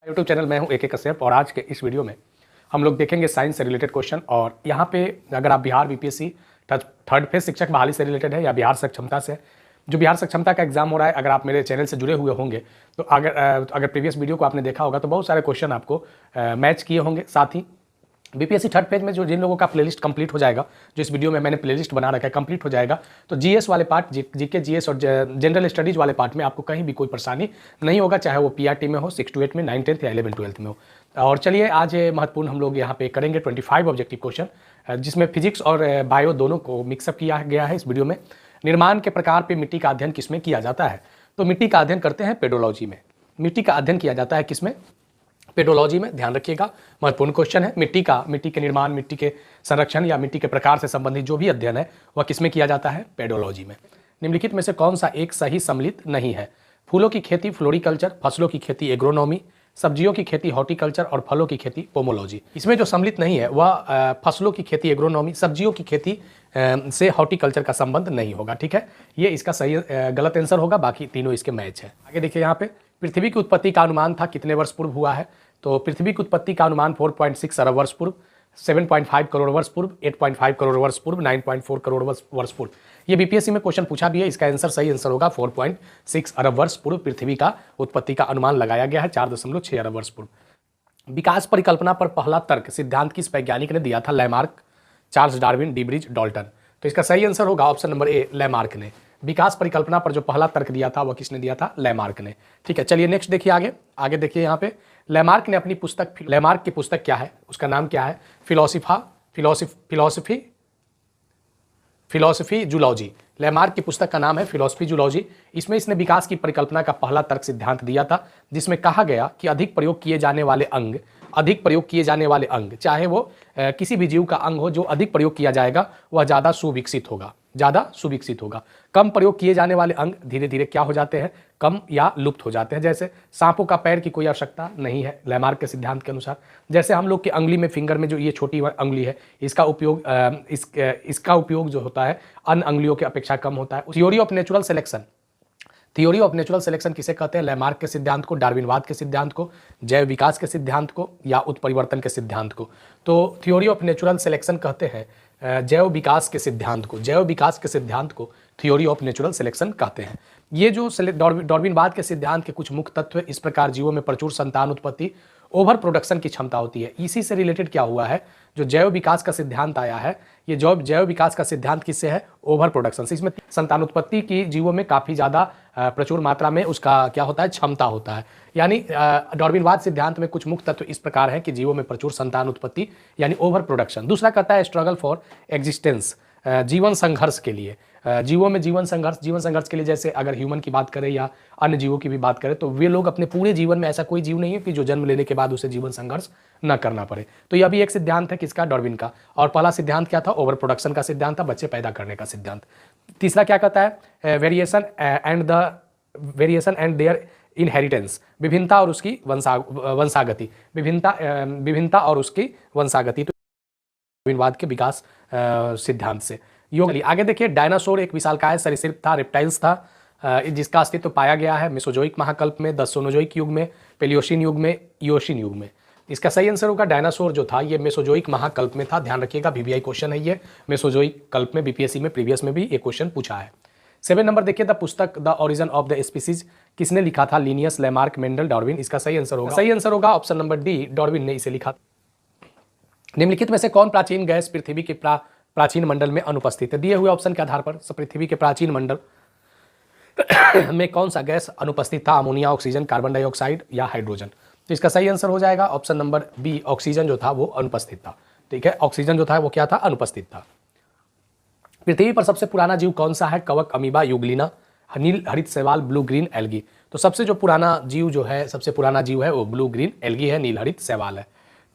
YouTube channel मैं हूं AK Kashyap और आज के इस वीडियो में हम लोग देखेंगे साइंस से रिलेटेड क्वेश्चन। और यहाँ पे अगर आप बिहार बीपीएससी थर्ड फेज शिक्षक बहाली से रिलेटेड है या बिहार सक्षमता से, जो बिहार सक्षमता का एग्जाम हो रहा है, अगर आप मेरे चैनल से जुड़े हुए होंगे तो अगर प्रीवियस वीडियो को आपने देखा होगा तो बहुत सारे क्वेश्चन आपको मैच किए होंगे। साथ ही बीपीएससी थर्ड पेज में जो जिन लोगों का प्लेलिस्ट कंप्लीट हो जाएगा, जो इस वीडियो में मैंने प्लेलिस्ट बना रखा है, कंप्लीट हो जाएगा, तो जीएस वाले पार्ट, जीके जीएस और जनरल स्टडीज़ वाले पार्ट में आपको कहीं भी कोई परेशानी नहीं होगा, चाहे वो पीआरटी में हो, 6 to 8 में, 9th 10th या 11th 12th में हो। और चलिए आज महत्वपूर्ण हम लोग यहाँ पे करेंगे 25 ऑब्जेक्टिव क्वेश्चन, जिसमें फिजिक्स और बायो दोनों को मिक्सअप किया गया है इस वीडियो में। निर्माण के प्रकार पर मिट्टी का अध्ययन किसमें किया जाता है? तो मिट्टी का अध्ययन करते हैं पेडोलॉजी में। मिट्टी का अध्ययन किया जाता है किसमें? पेडोलॉजी में। ध्यान रखिएगा, महत्वपूर्ण क्वेश्चन है। मिट्टी के निर्माण, मिट्टी के संरक्षण या मिट्टी के प्रकार से संबंधित जो भी अध्ययन है वह किसमें किया जाता है? पेडोलॉजी में। निम्नलिखित में से कौन सा एक सही सम्मिलित नहीं है? फूलों की खेती फ्लोरिकल्चर, फसलों की खेती एग्रोनॉमी, सब्जियों की खेती हॉर्टिकल्चर और फलों की खेती पोमोलॉजी। इसमें जो सम्मिलित नहीं है वह फसलों की खेती एग्रोनॉमी, सब्जियों की खेती से हॉर्टिकल्चर का संबंध नहीं होगा। ठीक है, ये इसका सही गलत आंसर होगा, बाकी तीनों इसके मैच है। आगे देखिए, यहाँ पे पृथ्वी की उत्पत्ति का अनुमान था कितने वर्ष पूर्व हुआ है? तो पृथ्वी की उत्पत्ति का अनुमान 4.6 अरब वर्ष पूर्व, 7.5 करोड़ वर्ष पूर्व, 8.5 करोड़ वर्ष पूर्व, 9.4 करोड़ वर्ष पूर्व। ये बीपीएससी में क्वेश्चन पूछा भी है। इसका आंसर सही आंसर होगा 4.6 अरब वर्ष पूर्व पृथ्वी का उत्पत्ति का अनुमान लगाया गया है, 4.6 अरब वर्ष पूर्व। विकास परिकल्पना पर पहला तर्क सिद्धांत किस वैज्ञानिक ने दिया था? लैमार्क, चार्ल्स डार्विन, डीब्रिज, डाल्टन। तो इसका सही आंसर होगा ऑप्शन नंबर ए, लैमार्क ने। विकास परिकल्पना पर जो पहला तर्क दिया था वह किसने दिया था? लैमार्क ने। ठीक है, चलिए नेक्स्ट देखिए, आगे देखिए। यहाँ पे लैमार्क ने अपनी पुस्तक, लैमार्क की पुस्तक क्या है, उसका नाम क्या है? Philosophy zoology. लैमार्क की पुस्तक का नाम है फिलॉसफी जूलॉजी। इसमें इसने विकास की परिकल्पना का पहला तर्क सिद्धांत दिया था, जिसमें कहा गया कि अधिक प्रयोग किए जाने वाले अंग, चाहे वो किसी भी जीव का अंग हो, जो अधिक प्रयोग किया जाएगा वह ज़्यादा सुविकसित होगा। कम प्रयोग किए जाने वाले अंग धीरे धीरे क्या हो जाते हैं? कम या लुप्त हो जाते हैं। जैसे सांपों का पैर की कोई आवश्यकता नहीं है लैमार्क के सिद्धांत के अनुसार। जैसे हम लोग की अंगुली में, फिंगर में जो ये छोटी अंगुली है, इसका उपयोग जो होता है अन्य अंगुलियों की अपेक्षा कम होता है। थ्योरी ऑफ नेचुरल सिलेक्शन किसे कहते हैं? लैमार्क के सिद्धांत को, डार्विनवाद के सिद्धांत को, जैव विकास के सिद्धांत को या उत्परिवर्तन के सिद्धांत को? तो थ्योरी ऑफ नेचुरल सिलेक्शन कहते हैं जैव विकास के सिद्धांत को थ्योरी ऑफ नेचुरल सिलेक्शन कहते हैं। ये जो डार्विनवाद के सिद्धांत के कुछ मुख्य तत्व, इस प्रकार जीवों में प्रचुर संतान उत्पत्ति, ओवर प्रोडक्शन की क्षमता होती है। इसी से रिलेटेड क्या हुआ है, जो जैव विकास का सिद्धांत आया है, ये जैव विकास का सिद्धांत किससे है? ओवर प्रोडक्शन से। इसमें संतान उत्पत्ति की जीवों में काफ़ी ज़्यादा प्रचुर मात्रा में उसका क्या होता है? क्षमता होता है। यानी डार्विनवाद सिद्धांत में कुछ मुख्य तत्व इस प्रकार है कि जीवों में प्रचुर संतान उत्पत्ति यानी ओवर प्रोडक्शन। दूसरा कहता है स्ट्रगल फॉर एग्जिस्टेंस, जीवन संघर्ष के लिए, जीवों में जीवन संघर्ष के लिए। जैसे अगर ह्यूमन की बात करें या अन्य जीवों की भी बात करें, तो वे लोग अपने पूरे जीवन में, ऐसा कोई जीव नहीं है कि जो जन्म लेने के बाद उसे जीवन संघर्ष न करना पड़े। तो यह भी एक सिद्धांत है किसका? डार्विन का। और पहला सिद्धांत क्या था? ओवर प्रोडक्शन का सिद्धांत था, बच्चे पैदा करने का सिद्धांत। तीसरा क्या कहता है? वेरिएशन एंड देयर इनहेरिटेंस, विभिन्नता और उसकी वंशागति। तो डार्विनवाद के विकास सिद्धांत से योग। आगे देखिए, डायनासोर एक विशालकाय सरीसृप था, रेप्टाइल्स था, जिसका अस्तित्व पाया गया है मेसोजोइक महाकल्प में, दसोनोजोइक युग में, पेलियोशिन युग में, इयोशिन युग में। इसका सही आंसर होगा डायनासोर जो था ये मेसोजोइक महाकल्प में था। ध्यान रखिएगा, VVI क्वेश्चन है ये, मेसोजोइक कल्प में बीपीएससी में प्रीवियस में भी एक क्वेश्चन पूछा है। 7 नंबर देखिए, द पुस्तक the origin of the species किसने लिखा था? Linnaeus, Lamarck, Mendel, Darwin. इसका सही आंसर होगा ऑप्शन नंबर डी, डार्विन ने इसे लिखा। निम्नलिखित में से कौन प्राचीन गैस पृथ्वी के प्राचीन मंडल में अनुपस्थित है? दिए हुए ऑप्शन के आधार पर पृथ्वी के प्राचीन मंडल में कौन सा गैस अनुपस्थित था? अमोनिया, ऑक्सीजन, कार्बन डाइऑक्साइड या हाइड्रोजन। तो इसका सही आंसर हो जाएगा ऑप्शन नंबर बी, ऑक्सीजन जो था वो अनुपस्थित था। ठीक है, ऑक्सीजन जो था वो क्या था? अनुपस्थित था। पृथ्वी पर सबसे पुराना जीव कौन सा है? कवक, अमीबा, युगलिना, नील हरित शैवाल, ब्लू ग्रीन एल्गी। तो सबसे जो पुराना जीव है वो ब्लू ग्रीन एल्गी है, नील हरित शैवाल है।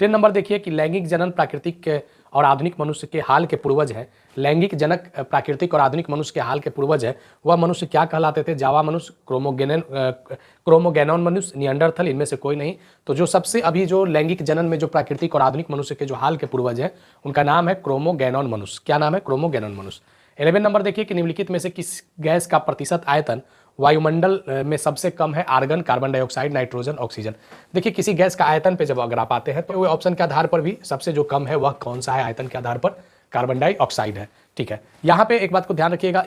10 नंबर देखिए कि लैंगिक जनन प्राकृतिक और आधुनिक मनुष्य के हाल के पूर्वज है। लैंगिक जनक प्राकृतिक और आधुनिक मनुष्य के हाल के पूर्वज है, वह मनुष्य क्या कहलाते थे? जावा मनुष्य, क्रोमोगेनॉन मनुष्य, निएंडरथल, इनमें से कोई नहीं। तो जो सबसे अभी जो लैंगिक जनन में जो प्राकृतिक और आधुनिक मनुष्य के जो हाल के पूर्वज है, उनका नाम है क्रोमोगेनॉन मनुष्य। क्या नाम है? क्रोमोगेनॉन मनुष्य। 11 नंबर देखिए कि निम्नलिखित में से किस गैस का प्रतिशत आयतन वायुमंडल में सबसे कम है argon, carbon dioxide, nitrogen, oxygen. देखिए किसी गैस का आयतन पे जब अगर आप आते हैं तो वो ऑप्शन के आधार पर भी सबसे जो कम है वह कौन सा है आयतन के आधार पर, कार्बन डाइऑक्साइड है। ठीक है, यहाँ पे एक बात को ध्यान रखिएगा,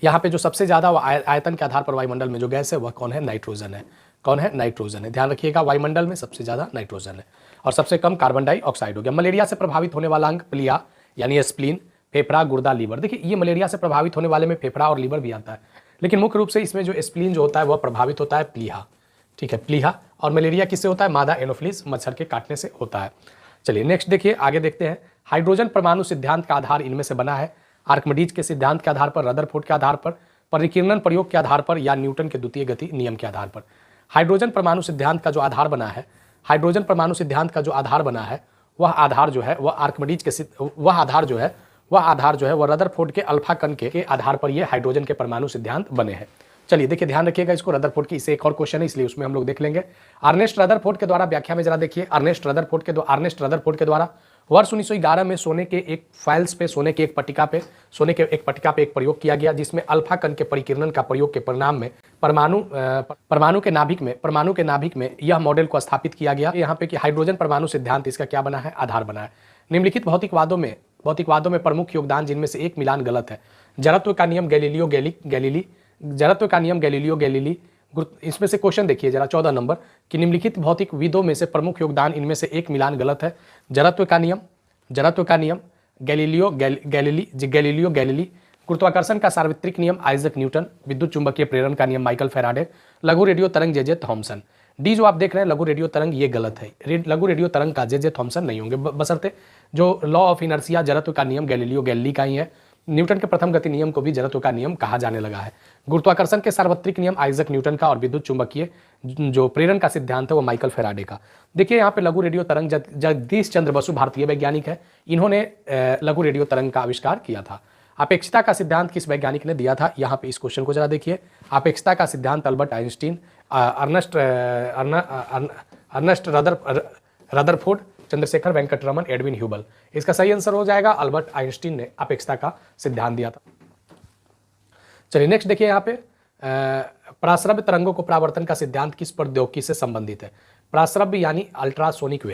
यहाँ पे जो सबसे ज़्यादा आयतन के आधार पर वायुमंडल में जो गैस है वह कौन है, नाइट्रोजन है। कौन है, नाइट्रोजन है। ध्यान रखिएगा वायुमंडल में सबसे ज़्यादा नाइट्रोजन है और सबसे कम कार्बन डाइऑक्साइड हो गया। मलेरिया से प्रभावित होने वाला अंग प्लिया यानी स्प्लीन, फेफड़ा, गुर्दा, लीवर। देखिए ये मलेरिया से प्रभावित होने वाले में फेफड़ा और लीवर भी आता है, लेकिन मुख्य रूप से इसमें जो स्प्लीन जो होता है वह प्रभावित होता है प्लीहा। ठीक है, प्लीहा। और मलेरिया किससे होता है, मादा एनोफिलीज मच्छर के काटने से होता है। चलिए नेक्स्ट देखिए, आगे देखते हैं। हाइड्रोजन परमाणु सिद्धांत का आधार इनमें से बना है आर्किमिडीज के सिद्धांत के आधार पर, रदरफोर्ड के आधार पर, परिकीर्णन प्रयोग के आधार पर या न्यूटन के द्वितीय गति नियम के आधार पर। हाइड्रोजन परमाणु सिद्धांत का जो आधार बना है, हाइड्रोजन परमाणु सिद्धांत का जो आधार बना है वह आधार जो है वह आर्किमिडीज के वह आधार जो है वह रदरफोर्ड के अल्फा कण के आधार पर यह हाइड्रोजन के परमाणु सिद्धांत बने हैं। चलिए देखिए ध्यान रखिएगा इसको, रदरफोर्ड की इससे एक और क्वेश्चन है इसलिए उसमें हम लोग देख लेंगे। अर्नेस्ट रदरफोर्ड के द्वारा व्याख्या में जरा देखिए, अर्नेस्ट रदरफोर्ड के द्वारा वर्ष 1911 में सोने के एक फाइल्स पे, सोने के एक पट्टिका पे एक प्रयोग किया गया जिसमें अल्फा कण के परिकीर्णन का प्रयोग के परिणाम में परमाणु के नाभिक में यह मॉडल को स्थापित किया गया। यहाँ पे कि हाइड्रोजन परमाणु सिद्धांत इसका क्या बना है, आधार बना है। निम्नलिखित भौतिकवादों में प्रमुख योगदान जिनमें से एक मिलान गलत है। जड़त्व का नियम गैलीलियो गैलीली। इसमें से क्वेश्चन देखिए जरा 14 नंबर कि निम्नलिखित भौतिक विदों में से प्रमुख योगदान इनमें से एक मिलान गलत है। जड़त्व का नियम गैलीलियो गैलीली। गुरुत्वाकर्षण का सार्वत्रिक नियम आइजक न्यूटन। विद्युत चुंबकीय प्रेरण का नियम माइकल फैराडे। लघु रेडियो तरंग जे थॉमसन। डी जो आप देख रहे हैं लघु रेडियो तरंग, ये गलत है। लघु रेडियो तरंग का जे थॉमसन नहीं होंगे, बशर्ते जो लॉ ऑफ इनर्शिया जड़त्व का नियम गैलीलियो गैलीली का ही है। न्यूटन के प्रथम गति नियम को भी जड़त्व का नियम कहा जाने लगा है। गुरुत्वाकर्षण के सार्वत्रिक नियम आइजक न्यूटन का और विद्युत चुंबकीय जो प्रेरण का सिद्धांत है वो माइकल फैराडे का। देखिए यहाँ पे लघु रेडियो तरंग जगदीश चंद्र बसु भारतीय वैज्ञानिक है, इन्होंने लघु रेडियो तरंग का आविष्कार किया था। अपेक्षता का सिद्धांत किस वैज्ञानिक ने दिया था, यहाँ पे इस क्वेश्चन को जरा देखिए। अपेक्षता का सिद्धांत Albert Einstein, Ernest Rutherford, Chandrashekhar Venkataraman, Edwin Hubble. इसका सही आंसर हो जाएगा अल्बर्ट आइंस्टीन ने अपेक्षता का सिद्धांत दिया था। चलिए नेक्स्ट देखिए यहाँ पे पराश्रव्य तरंगों को परावर्तन का सिद्धांत किस प्रौद्योगिकी से संबंधित है। पराश्रव्य यानी अल्ट्रासोनिक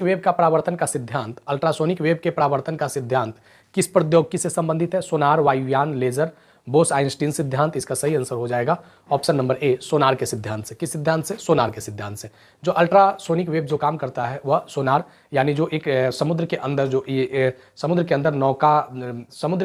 वेव का परावर्तन का सिद्धांत, अल्ट्रासोनिक वेव के परावर्तन का सिद्धांत किस प्रौद्योगिकी से संबंधित है। सोनार, वायुयान, लेजर, बोस आइंस्टीन सिद्धांत। इसका सही आंसर हो जाएगा ऑप्शन नंबर ए, सोनार के सिद्धांत से। किस सिद्धांत से, सोनार के सिद्धांत से। जो अल्ट्रासोनिक वेव जो काम करता है वह सोनार यानी जो एक समुद्र के अंदर जो समुद्र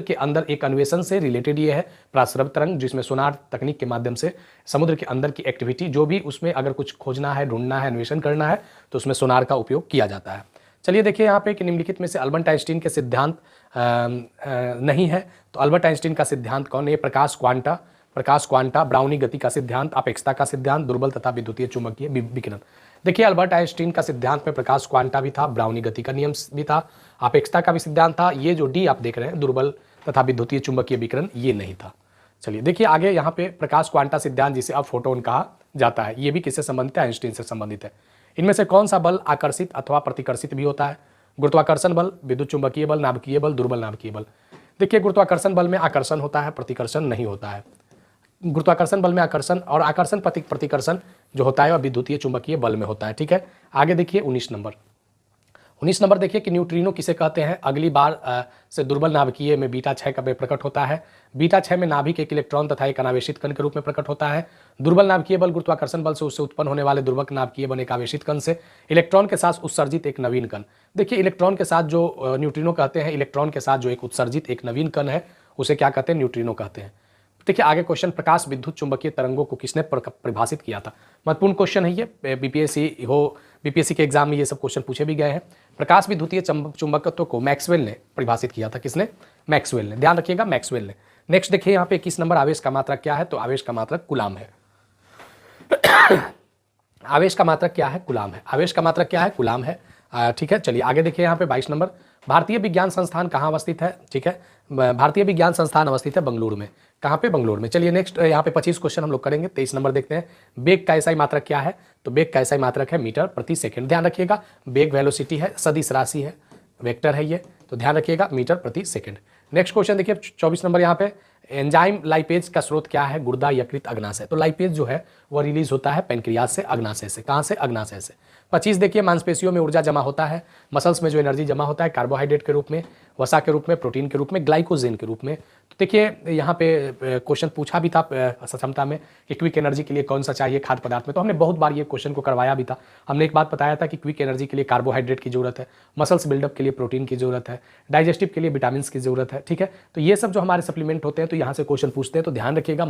के अंदर एक अन्वेषण से रिलेटेड ये है पराश्रव्य तरंग, जिसमें सोनार तकनीक के माध्यम से समुद्र के अंदर की एक्टिविटी जो भी उसमें अगर कुछ खोजना है, ढूंढना है, अन्वेषण करना है तो उसमें सोनार का उपयोग किया जाता है। चलिए देखिए यहाँ पे कि निम्नलिखित में से अल्बर्ट आइंस्टीन के सिद्धांत नहीं है, तो अल्बर्ट आइंस्टीन का सिद्धांत कौन है। प्रकाश क्वांटा, ब्राउनी गति का सिद्धांत, अपेक्षता का सिद्धांत, दुर्बल तथा विद्युतीय चुंबकीय विकिरण। देखिए अल्बर्ट आइंस्टीन का सिद्धांत में प्रकाश क्वांटा भी था, ब्राउनी गति का नियम भी था, अपेक्षता का भी सिद्धांत था। ये जो डी आप देख रहे हैं दुर्बल तथा विद्युतीय चुंबकीय विकिरण, ये नहीं था। चलिए देखिए आगे यहाँ पे प्रकाश क्वांटा सिद्धांत जिसे अब फोटोन कहा जाता है, ये भी किससे संबंधित है, आइंस्टीन से संबंधित है। इनमें से कौन सा बल आकर्षित अथवा प्रतिकर्षित भी होता है। गुरुत्वाकर्षण बल, विद्युत चुंबकीय बल, नाभिकीय बल, दुर्बल नाभिकीय बल। देखिए गुरुत्वाकर्षण बल में आकर्षण होता है, प्रतिकर्षण नहीं होता है। गुरुत्वाकर्षण बल में आकर्षण और आकर्षण प्रतिकर्षण जो होता है वह विद्युतीय चुंबकीय बल में होता है। ठीक है, आगे देखिए 19 नंबर देखिए कि न्यूट्रिनो किसे कहते हैं। अगली बार से दुर्बल नाभिकीय में बीटा 6 कब प्रकट होता है। बीटा 6 में नाभिक एक इलेक्ट्रॉन तथा एक अनावेशित कण के रूप में प्रकट होता है। दुर्बल नाभिकीय बल गुरुत्वाकर्षण बल से उससे उत्पन्न होने वाले दुर्बल नाभिकीय बल एक आवेशित कण से इलेक्ट्रॉन के साथ उत्सर्जित एक नवीन कण। देखिए इलेक्ट्रॉन के साथ जो न्यूट्रिनो कहते हैं, इलेक्ट्रॉन के साथ जो एक उत्सर्जित एक नवीन कण है उसे क्या कहते हैं, न्यूट्रिनो कहते हैं। देखिए आगे क्वेश्चन, प्रकाश विद्युत चुंबकीय तरंगों को किसने परिभाषित किया था। महत्वपूर्ण क्वेश्चन है ये, बीपीएससी के एग्जाम में ये सब क्वेश्चन पूछे भी गए हैं। प्रकाश विद्युतीय चुंबकत्व को मैक्सवेल ने परिभाषित किया था। किसने, मैक्सवेल ने। ध्यान रखिएगा मैक्सवेल ने। नेक्स्ट देखिए यहाँ पे 21 नंबर, आवेश का मात्रक क्या है, तो आवेश का मात्रक कूलाम है। आवेश का मात्रक क्या है, कूलाम है। आवेश का मात्रक क्या है, कूलाम है। ठीक है, चलिए आगे देखिए यहाँ पे 22 नंबर, भारतीय विज्ञान संस्थान कहाँ अवस्थित है। ठीक है, भारतीय विज्ञान संस्थान अवस्थित है बेंगलुरु में। कहाँ पे, बेंगलुरु में। चलिए नेक्स्ट यहाँ पे 25 क्वेश्चन हम लोग करेंगे। 23 नंबर देखते हैं, बेग का एसआई मात्रक क्या है, तो बेग का एसआई मात्रक है मीटर प्रति सेकंड। ध्यान रखिएगा बेग वेलोसिटी है, सदिश राशि है, वेक्टर है ये, तो ध्यान रखिएगा मीटर प्रति सेकंड। नेक्स्ट क्वेश्चन देखिए 24 नंबर यहाँ पे, एंजाइम लाइपेज का स्रोत क्या है? गुर्दा, यकृत, अग्नाशय। तो लाइपेज जो है वह रिलीज होता है पेनक्रियाज से, अग्नाशय से। कहाँ से? अग्नाशय से। 25 देखिए, मांसपेशियों में ऊर्जा जमा होता है, मसल्स में जो एनर्जी जमा होता है कार्बोहाइड्रेट के रूप में, वसा के रूप में, प्रोटीन के रूप में, ग्लाइकोजेन के रूप में। तो देखिए यहाँ पे क्वेश्चन पूछा भी था क्षमता में कि क्विक एनर्जी के लिए कौन सा चाहिए खाद्य पदार्थ में। तो हमने बहुत बार ये क्वेश्चन को करवाया भी था। हमने एक बात बताया था कि क्विक एनर्जी के लिए कार्बोहाइड्रेट की जरूरत है, मसल्स बिल्डअप के लिए प्रोटीन की जरूरत है, डाइजेस्टिव के लिए विटामिन की जरूरत है। ठीक है, तो ये सब जो हमारे सप्लीमेंट होते हैं तो यहाँ से क्वेश्चन पूछते हैं, तो ध्यान रखिएगा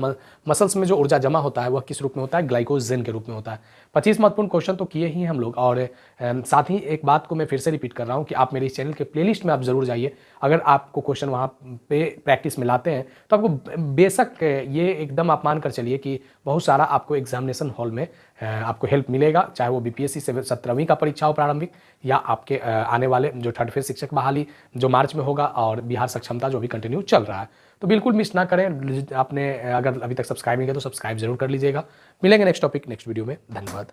मसल्स में जो ऊर्जा जमा होता है वह किस रूप में होता है? ग्लाइकोजेन के रूप में होता है। 25 महत्वपूर्ण क्वेश्चन तो किए ही हम लोग। और साथ ही एक बात को मैं फिर से रिपीट कर रहा हूँ कि आप मेरे इस चैनल के प्लेलिस्ट में आप जरूर जाइए। अगर आपको क्वेश्चन वहाँ पे प्रैक्टिस में लाते हैं तो आपको बेशक ये एकदम आप मान कर चलिए कि बहुत सारा आपको एग्जामिनेशन हॉल में आपको हेल्प मिलेगा, चाहे वो बीपीएससी से 17वीं का परीक्षा हो प्रारंभिक, या आपके आने वाले जो 3rd फेज शिक्षक बहाली जो मार्च में होगा, और बिहार सक्षमता जो भी कंटिन्यू चल रहा है। तो बिल्कुल मिस ना करें। आपने अगर अभी तक सब्सक्राइब नहीं किया तो सब्सक्राइब जरूर कर लीजिएगा। मिलेंगे नेक्स्ट टॉपिक नेक्स्ट वीडियो में। धन्यवाद।